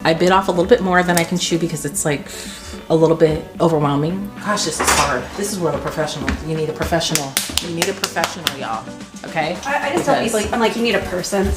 I bit off a little bit more than I can chew because it's like a little bit overwhelming. Gosh, this is hard. This is where the professional, you need a professional. You need a professional, y'all, okay? I just tell people, I'm like, you need a person.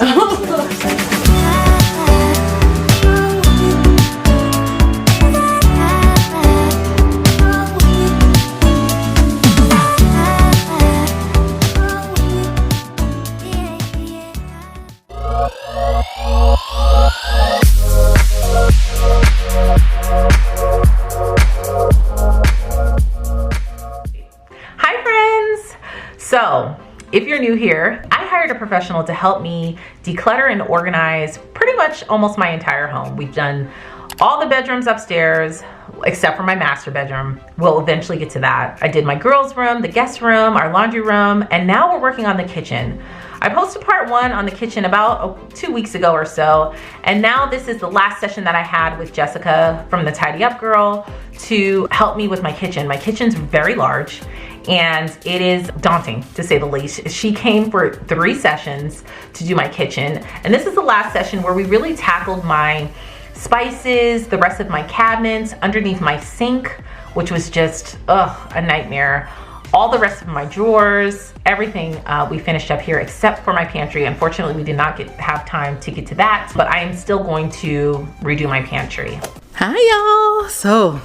So, if you're new here, I hired a professional to help me declutter and organize pretty much almost my entire home. We've done all the bedrooms upstairs, except for my master bedroom. We'll eventually get to that. I did my girls' room, the guest room, our laundry room, and now we're working on the kitchen. I posted part 1 on the kitchen about 2 weeks ago or so, and now this is the last session that I had with Jessica from the Tidy Up Girl to help me with my kitchen. My kitchen's very large, and it is daunting, to say the least. She came for 3 sessions to do my kitchen, and this is the last session where we really tackled my spices, the rest of my cabinets, underneath my sink, which was just, a nightmare. All the rest of my drawers, everything we finished up here except for my pantry. Unfortunately, we did not have time to get to that, but I am still going to redo my pantry. Hi y'all. So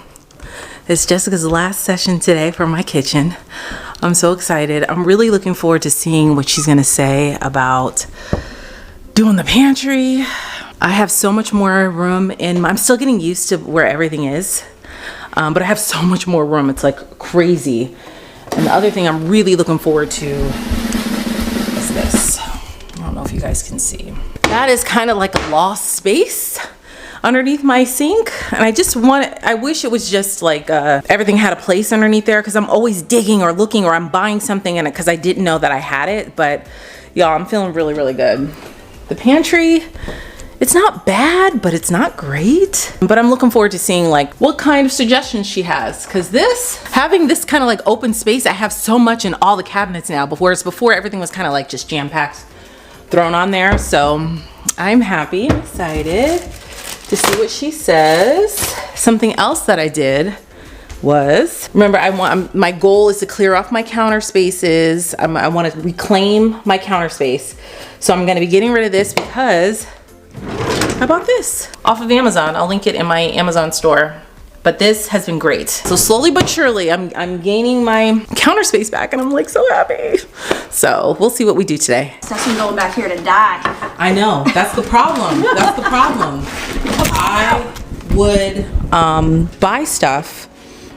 it's Jessica's last session today for my kitchen. I'm so excited. I'm really looking forward to seeing what she's gonna say about doing the pantry. I have so much more room I'm still getting used to where everything is, but I have so much more room. It's like crazy. And the other thing I'm really looking forward to is this. I don't know if you guys can see. That is kind of like a lost space underneath my sink. And I wish it was just like everything had a place underneath there, because I'm always digging or looking, or I'm buying something in it because I didn't know that I had it. But y'all, I'm feeling really, really good. The pantry, it's not bad, but it's not great. But I'm looking forward to seeing like what kind of suggestions she has. Cause having this kind of like open space, I have so much in all the cabinets now, whereas before everything was kind of like just jam-packed, thrown on there. So I'm happy, I'm excited to see what she says. Something else that I did was, remember, my goal is to clear off my counter spaces. I want to reclaim my counter space. So I'm gonna be getting rid of this because I bought this off of Amazon. I'll link it in my Amazon store. But this has been great. So slowly but surely, I'm gaining my counter space back, and I'm like so happy. So we'll see what we do today. Session going back here to die. I know, that's the problem. That's the problem. I would buy stuff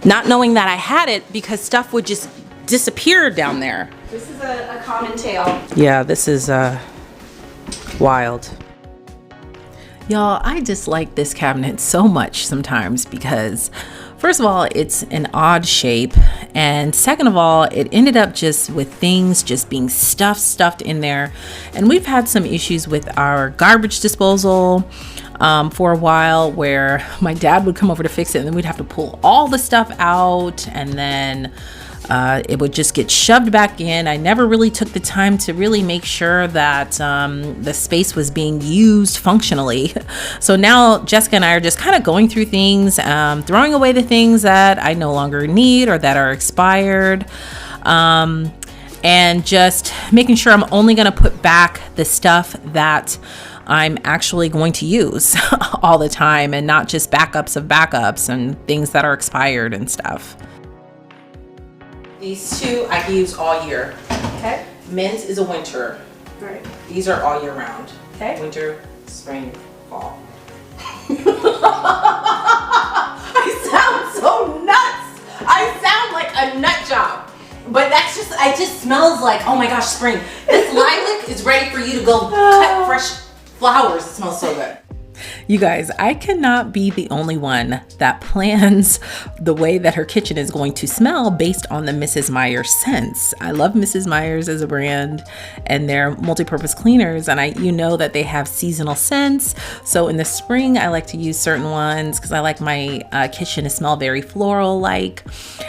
not knowing that I had it, because stuff would just disappear down there. This is a common tale. Yeah, this is wild. Y'all, I dislike this cabinet so much sometimes because, first of all, it's an odd shape, and second of all, it ended up just with things just being stuffed in there. And we've had some issues with our garbage disposal for a while, where my dad would come over to fix it, and then we'd have to pull all the stuff out, and then it would just get shoved back in. I never really took the time to really make sure that the space was being used functionally. So now Jessica and I are just kind of going through things, throwing away the things that I no longer need or that are expired, and just making sure I'm only going to put back the stuff that I'm actually going to use all the time, and not just backups of backups and things that are expired and stuff. These two I can use all year. Okay. Men's is a winter. Right. These are all year round. Okay. Winter, spring, fall. I sound so nuts. I sound like a nut job. But it just smells like, oh my gosh, spring. This lilac is ready for you to go cut fresh flowers. It smells so good. You guys, I cannot be the only one that plans the way that her kitchen is going to smell based on the Mrs. Meyer's scents. I love Mrs. Meyer's as a brand and their multi-purpose cleaners, and you know that they have seasonal scents. So in the spring, I like to use certain ones because I like my kitchen to smell very floral-like.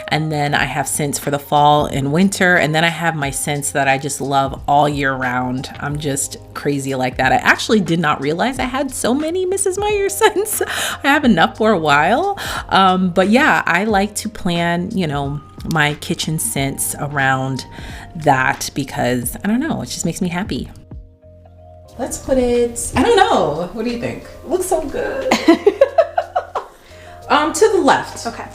And then I have scents for the fall and winter, and then I have my scents that I just love all year round. I'm just crazy like that. I actually did not realize I had so many Mrs. is my year since. I have enough for a while. But yeah, I like to plan, you know, my kitchen scents around that because I don't know, it just makes me happy. Let's put it, I don't know. What do you think? It looks so good. To the left. Okay.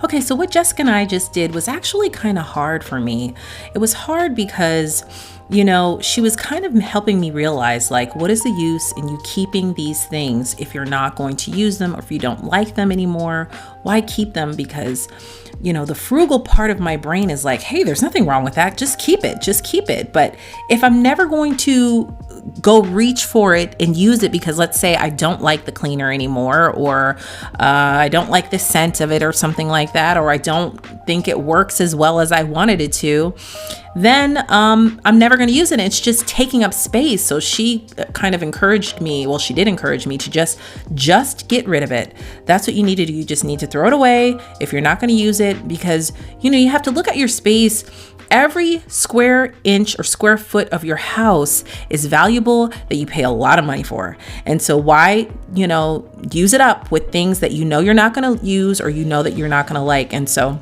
Okay, so what Jessica and I just did was actually kind of hard for me. It was hard because, you know, she was kind of helping me realize, like, what is the use in you keeping these things if you're not going to use them or if you don't like them anymore? Why keep them? Because, you know, the frugal part of my brain is like, hey, there's nothing wrong with that. Just keep it. Just keep it. But if I'm never going to go reach for it and use it because let's say I don't like the cleaner anymore, or I don't like the scent of it or something like that, or I don't think it works as well as I wanted it to, then I'm never going to use it. It's just taking up space. So she kind of encouraged me. Well, she did encourage me to just get rid of it. That's what you need to do. You just need to throw it away if you're not going to use it, because, you know, you have to look at your space. Every square inch or square foot of your house is valuable that you pay a lot of money for. And so why, you know, use it up with things that you know you're not going to use or you know that you're not going to like. And so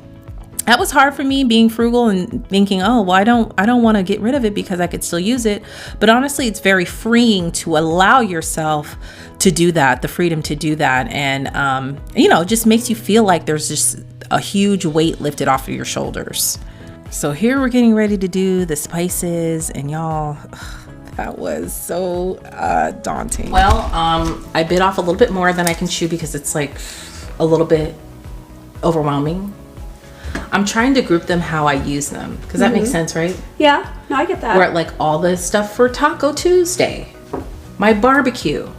that was hard for me, being frugal and thinking, oh, well, I don't want to get rid of it because I could still use it. But honestly, it's very freeing to allow yourself to do that, the freedom to do that. And, you know, it just makes you feel like there's just a huge weight lifted off of your shoulders. So here we're getting ready to do the spices, and y'all, that was so daunting. Well, I bit off a little bit more than I can chew because it's like a little bit overwhelming. I'm trying to group them how I use them, because that makes sense, right? Yeah, no, I get that. We're at like all the stuff for Taco Tuesday, my barbecue,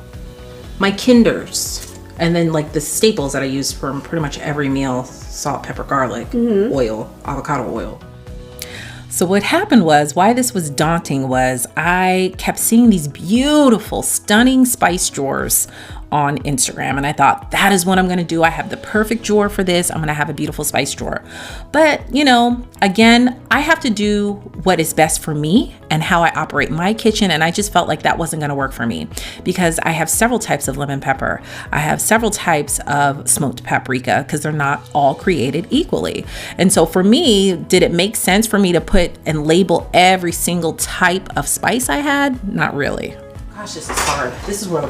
my Kinders, and then like the staples that I use for pretty much every meal: salt, pepper, garlic, oil, avocado oil. So what happened was, why this was daunting was I kept seeing these beautiful, stunning spice drawers on Instagram. And I thought, that is what I'm going to do. I have the perfect drawer for this. I'm going to have a beautiful spice drawer. But, you know, again, I have to do what is best for me and how I operate my kitchen. And I just felt like that wasn't going to work for me because I have several types of lemon pepper. I have several types of smoked paprika because they're not all created equally. And so for me, did it make sense for me to put and label every single type of spice I had? Not really. Gosh, this is hard. This is where you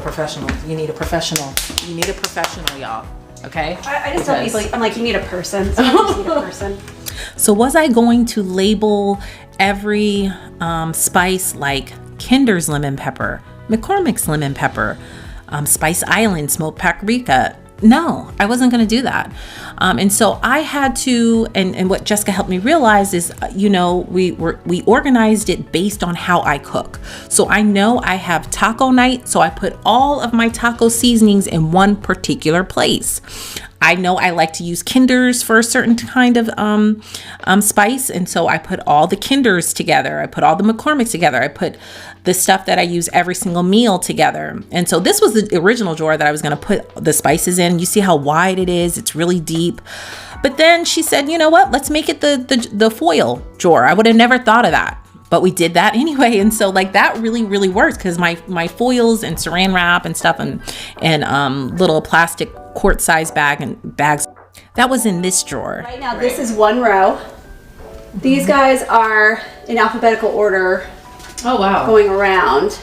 need a professional. You need a professional, y'all. Okay? I just tell people, I'm like, you need a person. So you just need a person. So was I going to label every spice like Kinder's lemon pepper, McCormick's lemon pepper, Spice Island smoked paprika? No, I wasn't going to do that. And so I had to, and what Jessica helped me realize is, you know, we organized it based on how I cook. So I know I have taco night, so I put all of my taco seasonings in one particular place. I know I like to use Kinders for a certain kind of spice, and so I put all the Kinders together. I put all the McCormick's together. I put the stuff that I use every single meal together. And so this was the original drawer that I was going to put the spices in. You see how wide it is? It's really deep. But then she said, you know what? Let's make it the foil drawer. I would have never thought of that, but we did that anyway. And so like that really, really works because my foils and saran wrap and stuff and little plastic quart-sized bags that was in this drawer. Right now, this is one row. These guys are in alphabetical order. Oh wow! Going around.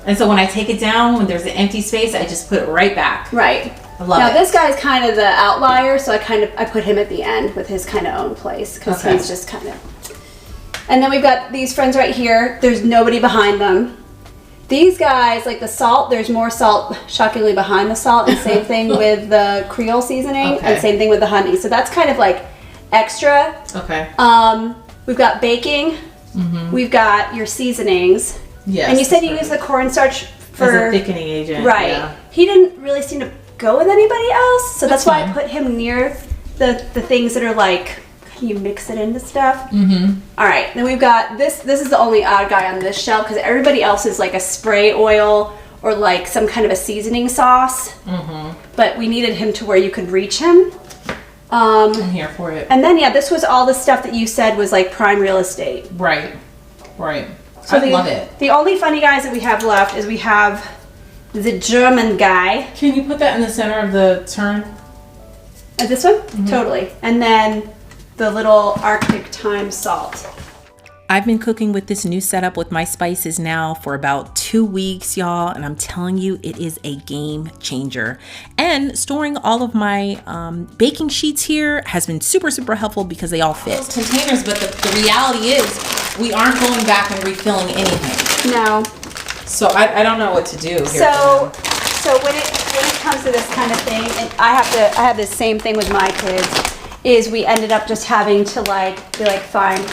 And so when I take it down, when there's an empty space, I just put it right back. Right. I love now it. This guy's kind of the outlier, so I put him at the end with his kind of own place because he's just kind of. And then we've got these friends right here. There's nobody behind them. These guys, like the salt, there's more salt shockingly behind the salt, and same thing with the Creole seasoning, and same thing with the honey. So that's kind of like extra. Okay. We've got baking. We've got your seasonings. Yes. And you said you use the cornstarch for as a thickening agent. Right. Yeah. He didn't really seem to go with anybody else, so that's why I put him near the things that are like, you mix it into stuff. All right, then we've got this is the only odd guy on this shelf because everybody else is like a spray oil or like some kind of a seasoning sauce. But we needed him to where you could reach him. I'm here for it. And then this was all the stuff that you said was like prime real estate. Right. So I love it. The only funny guys that we have left is we have the German guy. Can you put that in the center of the turn? This one? Totally. And then the little Arctic thyme salt. I've been cooking with this new setup with my spices now for about 2 weeks, y'all, and I'm telling you, it is a game changer. And storing all of my baking sheets here has been super, super helpful because they all fit. Containers, but the reality is we aren't going back and refilling anything. No. So I don't know what to do here. So when it comes to this kind of thing, and I have the same thing with my kids, is we ended up just having to be like, fine.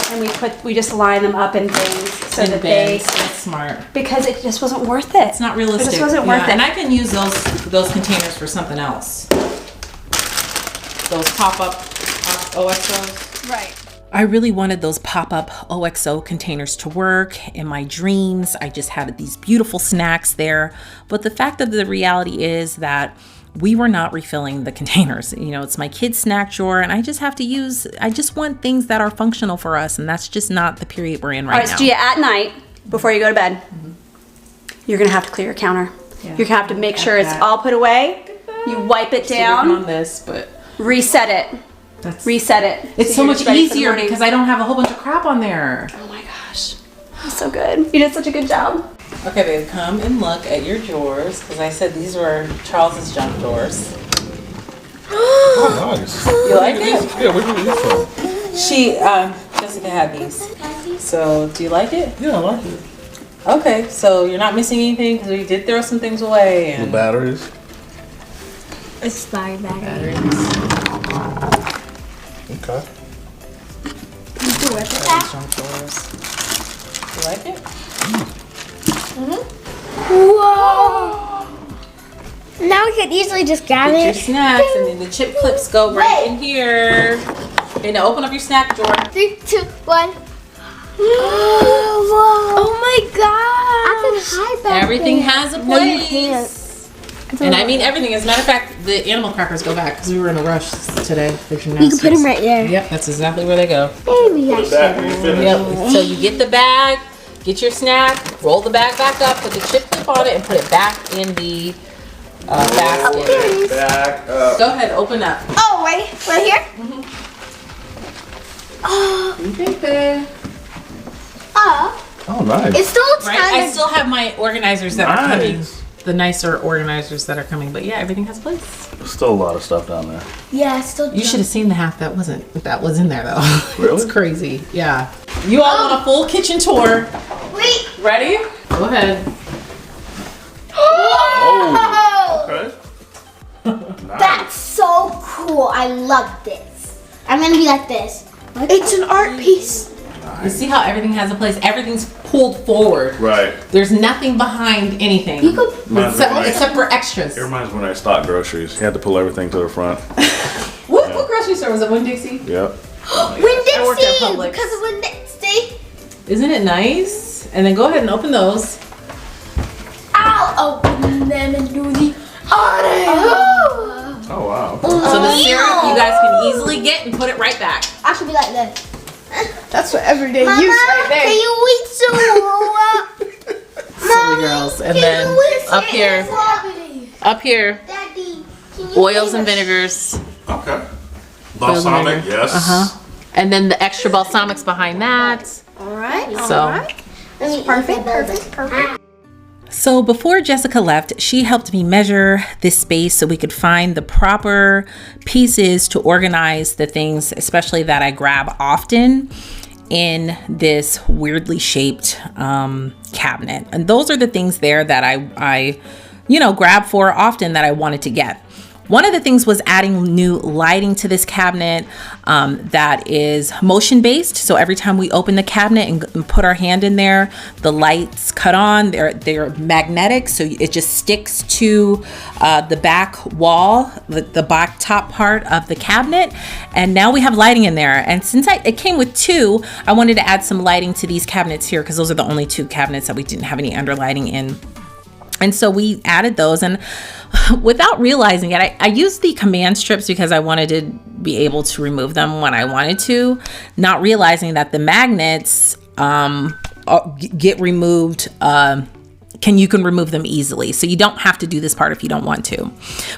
And we just line them up in things so that that's smart. Because it just wasn't worth it. It's not realistic. It just wasn't worth it. And I can use those containers for something else. Those pop-up OXOs. Right. I really wanted those pop-up OXO containers to work. In my dreams, I just had these beautiful snacks there. But the fact of the reality is that we were not refilling the containers. You know, it's my kid's snack drawer, and I just want things that are functional for us, and that's just not the period we're in right now. All right, so Gia, at night, before you go to bed, you're gonna have to clear your counter. Yeah. You're gonna have to make sure it's all put away. You wipe it down. On this, but reset it. Reset it. It's so much easier because I don't have a whole bunch of crap on there. Oh my gosh, that's so good. You did such a good job. Okay, babe, come and look at your drawers, because I said these were Charles's junk drawers. Oh, nice. You like it? Yeah, where did these from? Jessica had these. So, do you like it? Yeah, I like it. Okay, so you're not missing anything, because we did throw some things away. The batteries? Expired batteries. Okay. Junk drawers. You like it? Whoa! Now we could easily just grab Get your it. snacks, and then the chip clips go right in here. Okay, now open up your snack drawer. 3, 2, 1. Oh my god! I can hide back Everything there. has a No, you place. can't. And I mean everything. As a matter of fact, the animal crackers go back because we were in a rush today. You can put them right there. Yep, that's exactly where they go. Maybe I should. Yep. So you get the bag, get your snack, roll the bag back up, put the chip clip on it, and put it back in the basket. Back up. Go ahead, open up. Oh, right here? What do you think, babe? Oh, nice. It still looks Right? kind I of. still have my organizers that are coming. Nice. The nicer organizers that are coming. But yeah, everything has a place. There's still a lot of stuff down there. Yeah, it's still. You should have seen the half that was in there though. Really? It's crazy. Yeah. You all want a full kitchen tour. Wait. Ready? Go ahead. Oh, okay. Nice. That's so cool. I love this. I'm gonna be like this. It's an art piece. You see how everything has a place? Everything's pulled forward. Right. There's nothing behind anything. You could. Except for extras. It reminds me when I stocked groceries. You had to pull everything to the front. What grocery store was it? Winn-Dixie? Yep. I worked at Winn-Dixie! Publix. Because of Winn-Dixie. Isn't it nice? And then go ahead and open those. I'll open them and do the honor. Oh, wow. So the syrup you guys can easily get and put it right back. I should be like this. That's what everyday Mama, use right there. can you eat some Silly girls. And then up here, Daddy, can you oils and vinegars. Okay. Balsamic, yes. And then the extra balsamics behind that. Alright, So. perfect. So before Jessica left, she helped me measure this space so we could find the proper pieces to organize the things, especially that I grab often in this weirdly shaped cabinet. And those are the things there that I grab for often that I wanted to get. One of the things was adding new lighting to this cabinet that is motion based. So every time we open the cabinet and put our hand in there, the lights cut on. They're magnetic, so it just sticks to the back wall, the back top part of the cabinet. And now we have lighting in there. And since it came with two, I wanted to add some lighting to these cabinets here because those are the only two cabinets that we didn't have any underlighting in. And so we added those, and without realizing it, I used the command strips because I wanted to be able to remove them when I wanted to, not realizing that the magnets get removed you can remove them easily. So you don't have to do this part if you don't want to.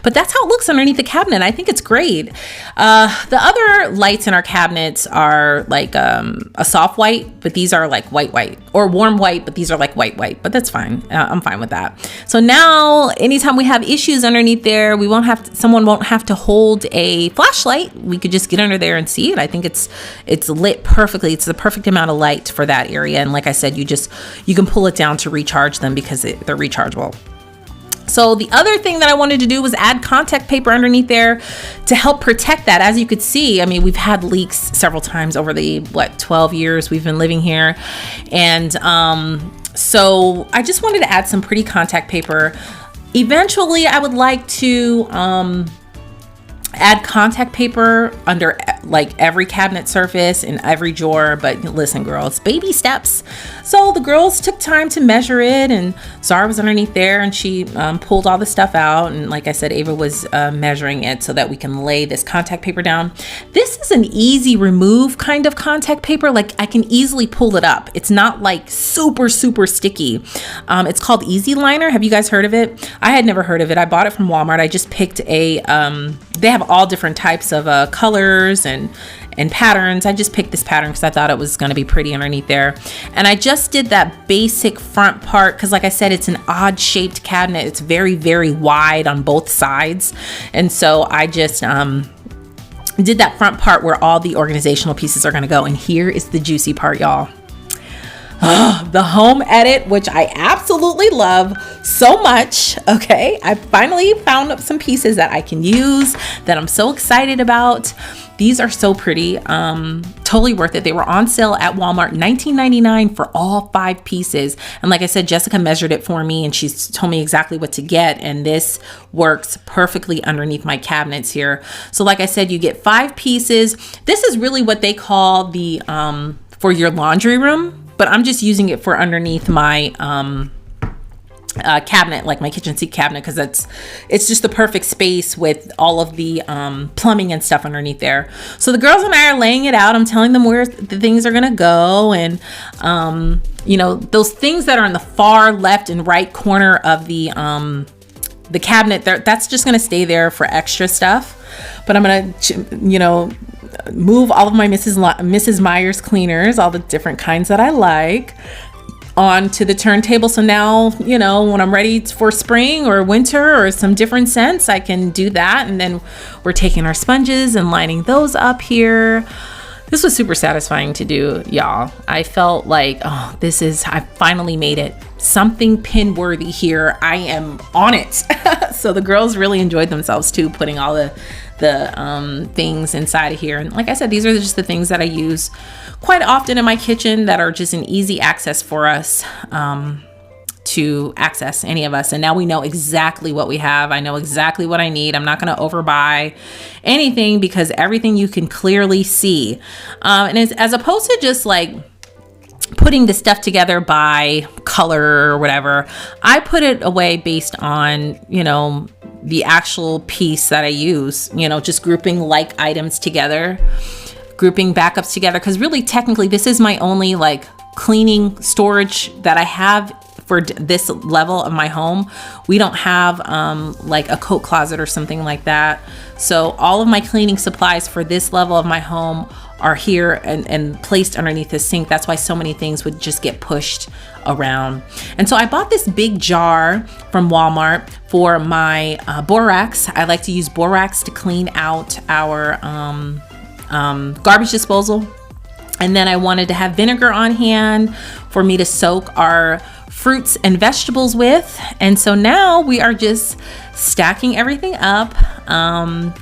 But that's how it looks underneath the cabinet. I think it's great. The other lights in our cabinets are like a soft white, but these are like white, or warm white, but these are like white, but that's fine. I'm fine with that. So now anytime we have issues underneath there, someone won't have to hold a flashlight. We could just get under there and see it. I think it's lit perfectly. It's the perfect amount of light for that area. And like I said, you can pull it down to recharge them because they're rechargeable. So the other thing that I wanted to do was add contact paper underneath there to help protect that. As you could see, I mean, we've had leaks several times over the 12 years we've been living here. And so I just wanted to add some pretty contact paper. Eventually I would like to add contact paper under like every cabinet surface in every drawer. But listen, girls, baby steps. So the girls took time to measure it, and Zara was underneath there, and she pulled all the stuff out. And like I said, Ava was measuring it so that we can lay this contact paper down. This is an easy remove kind of contact paper. Like I can easily pull it up. It's not like super sticky. It's called Easy Liner. Have you guys heard of it? I had never heard of it. I bought it from Walmart. I just picked they have all different types of colors and patterns. I just picked this pattern because I thought it was going to be pretty underneath there. And I just did that basic front part because like I said, it's an odd shaped cabinet. It's very wide on both sides. And so I just did that front part where all the organizational pieces are going to go. And here is the juicy part, y'all. The home edit, which I absolutely love so much. Okay, I finally found some pieces that I can use that I'm so excited about. These are so pretty, totally worth it. They were on sale at Walmart, $19.99 for all 5 pieces. And like I said, Jessica measured it for me and she's told me exactly what to get. And this works perfectly underneath my cabinets here. So like I said, you get 5 pieces. This is really what they call the, for your laundry room. But I'm just using it for underneath my cabinet, like my kitchen sink cabinet, because it's just the perfect space with all of the plumbing and stuff underneath there. So the girls and I are laying it out. I'm telling them where the things are gonna go, and you know, those things that are in the far left and right corner of the cabinet, that's just gonna stay there for extra stuff. But I'm gonna, you know, move all of my Mrs. Meyer's cleaners, all the different kinds that I like, onto the turntable. So now, you know, when I'm ready for spring or winter or some different scents, I can do that. And then we're taking our sponges and lining those up here. This was super satisfying to do, y'all. I felt like, oh, I finally made it. Something pin worthy here. I am on it. So the girls really enjoyed themselves too, putting all the things inside of here. And like I said, these are just the things that I use quite often in my kitchen that are just an easy access for us to access, any of us. And now we know exactly what we have. I know exactly what I need. I'm not going to overbuy anything because everything you can clearly see. And as opposed to just like putting the stuff together by color or whatever, I put it away based on, you know, the actual piece that I use, you know, just grouping like items together, grouping backups together. Cause really technically this is my only like cleaning storage that I have for this level of my home. We don't have like a coat closet or something like that. So all of my cleaning supplies for this level of my home are here and placed underneath the sink. That's why so many things would just get pushed around. And so I bought this big jar from Walmart for my borax. I like to use borax to clean out our garbage disposal. And then I wanted to have vinegar on hand for me to soak our fruits and vegetables with. And so now we are just stacking everything up,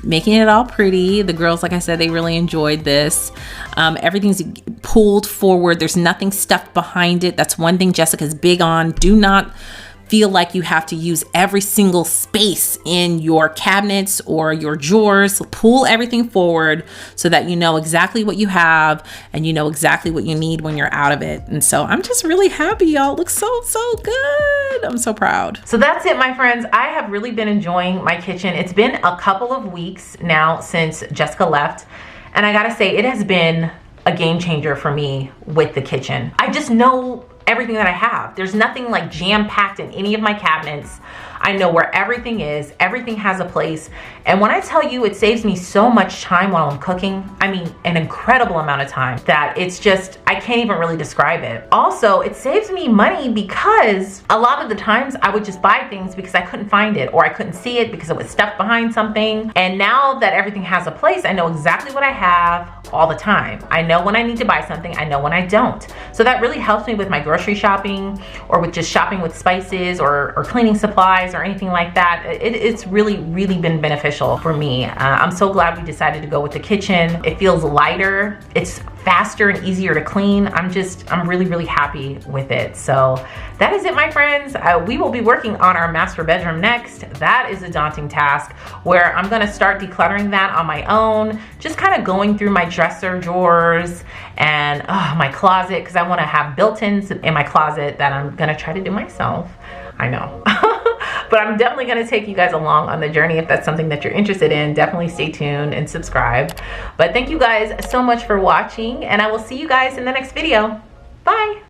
making it all pretty. The girls, like I said, they really enjoyed this. Everything's pulled forward. There's nothing stuffed behind it. That's one thing Jessica's big on. Do not feel like you have to use every single space in your cabinets or your drawers. Pull everything forward so that you know exactly what you have and you know exactly what you need when you're out of it. And so I'm just really happy, y'all. It looks so good. I'm so proud. So that's it, my friends. I have really been enjoying my kitchen. It's been a couple of weeks now since Jessica left, and I gotta say, it has been a game changer for me with the kitchen. I just know everything that I have. There's nothing like jam-packed in any of my cabinets. I know where everything is. Everything has a place. And when I tell you it saves me so much time while I'm cooking, I mean an incredible amount of time, that it's just, I can't even really describe it. Also, it saves me money because a lot of the times I would just buy things because I couldn't find it or I couldn't see it because it was stuffed behind something. And now that everything has a place, I know exactly what I have all the time. I know when I need to buy something, I know when I don't. So that really helps me with my grocery shopping or with just shopping with spices or cleaning supplies or anything like that. It's really been beneficial for me. I'm so glad we decided to go with the kitchen. It feels lighter. It's faster and easier to clean. I'm really happy with it. So that is it, my friends. We will be working on our master bedroom next. That is a daunting task where I'm gonna start decluttering that on my own, just kind of going through my dresser drawers and my closet, because I want to have built-ins in my closet that I'm gonna try to do myself. I know. But I'm definitely going to take you guys along on the journey. If that's something that you're interested in, definitely stay tuned and subscribe. But thank you guys so much for watching, and I will see you guys in the next video. Bye.